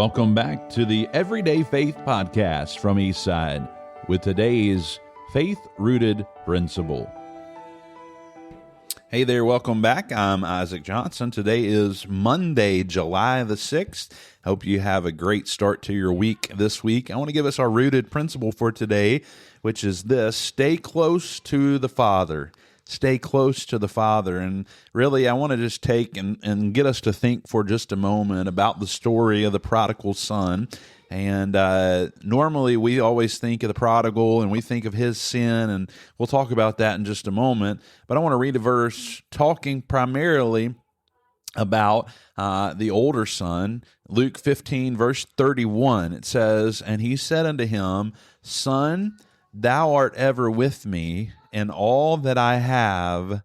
Welcome back to the Everyday Faith Podcast from Eastside with today's faith-rooted principle. Hey there, welcome back. I'm Isaac Johnson. Today is Monday, July the 6th. Hope you have a great start to your week this week. I want to give us our rooted principle for today, which is this: stay close to the Father. Stay close to the Father. And really, I want to just take and get us to think for just a moment about the story of the prodigal son. And normally, we always think of the prodigal and we think of his sin, and we'll talk about that in just a moment. But I want to read a verse talking primarily about the older son. Luke 15, verse 31, it says, "And he said unto him, Son, thou art ever with me, and all that I have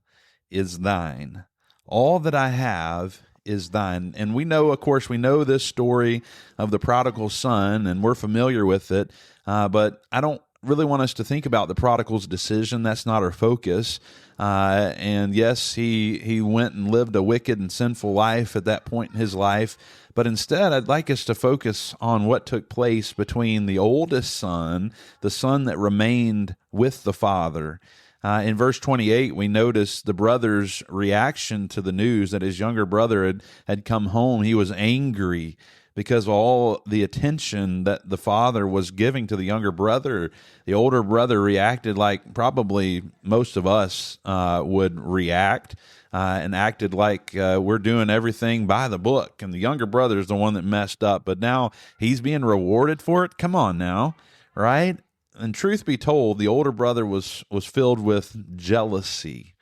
is thine." All that I have is thine. And we know, of course, this story of the prodigal son, and we're familiar with it, but I don't really want us to think about the prodigal's decision. That's not our focus. And yes, he went and lived a wicked and sinful life at that point in his life. But instead, I'd like us to focus on what took place between the oldest son, the son that remained with the father. In verse 28, we notice the brother's reaction to the news that his younger brother had come home. He was angry because of all the attention that the father was giving to the younger brother. The older brother reacted like probably most of us would react, and acted like we're doing everything by the book, and the younger brother is the one that messed up, but now he's being rewarded for it? Come on now, right? And truth be told, the older brother was filled with jealousy,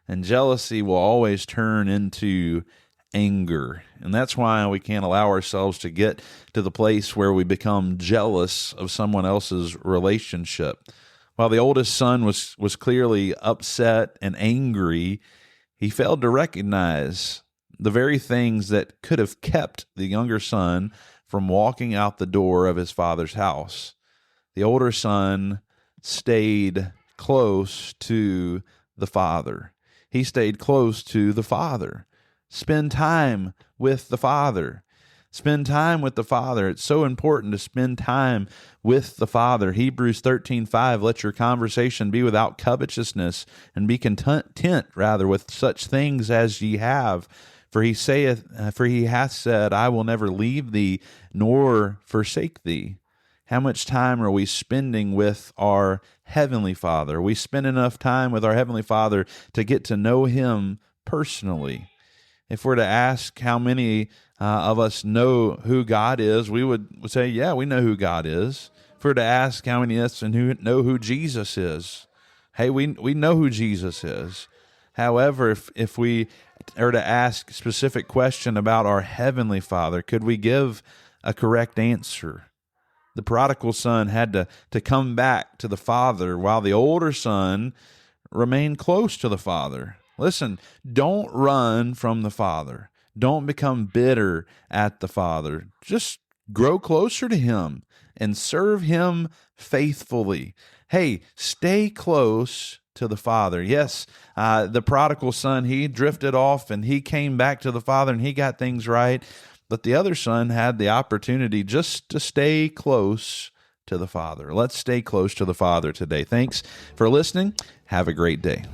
and jealousy will always turn into anger. And that's why we can't allow ourselves to get to the place where we become jealous of someone else's relationship. While the oldest son was clearly upset and angry, he failed to recognize the very things that could have kept the younger son from walking out the door of his father's house. The older son stayed close to the Father. He stayed close to the Father. Spend time with the Father. Spend time with the Father. It's so important to spend time with the Father. Hebrews 13:5, "Let your conversation be without covetousness, and be content rather with such things as ye have. For he hath said, I will never leave thee nor forsake thee." How much time are we spending with our Heavenly Father? Are we spend enough time with our Heavenly Father to get to know Him personally? If we're to ask how many of us know who God is, we would say, yeah, we know who God is. If we're to ask how many of us know who Jesus is, hey, we know who Jesus is. However, if we are to ask a specific question about our Heavenly Father, could we give a correct answer? The prodigal son had to come back to the father, while the older son remained close to the father. Listen, don't run from the Father. Don't become bitter at the Father. Just grow closer to Him and serve Him faithfully. Hey, stay close to the Father. Yes, the prodigal son, he drifted off and he came back to the Father and he got things right. But the other son had the opportunity just to stay close to the Father. Let's stay close to the Father today. Thanks for listening. Have a great day.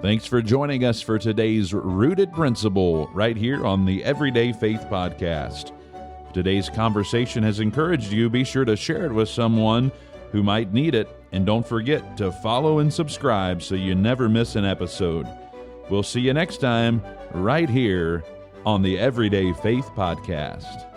Thanks for joining us for today's Rooted Principle right here on the Everyday Faith Podcast. If today's conversation has encouraged you, be sure to share it with someone who might need it. And don't forget to follow and subscribe so you never miss an episode. We'll see you next time right here on the Everyday Faith Podcast.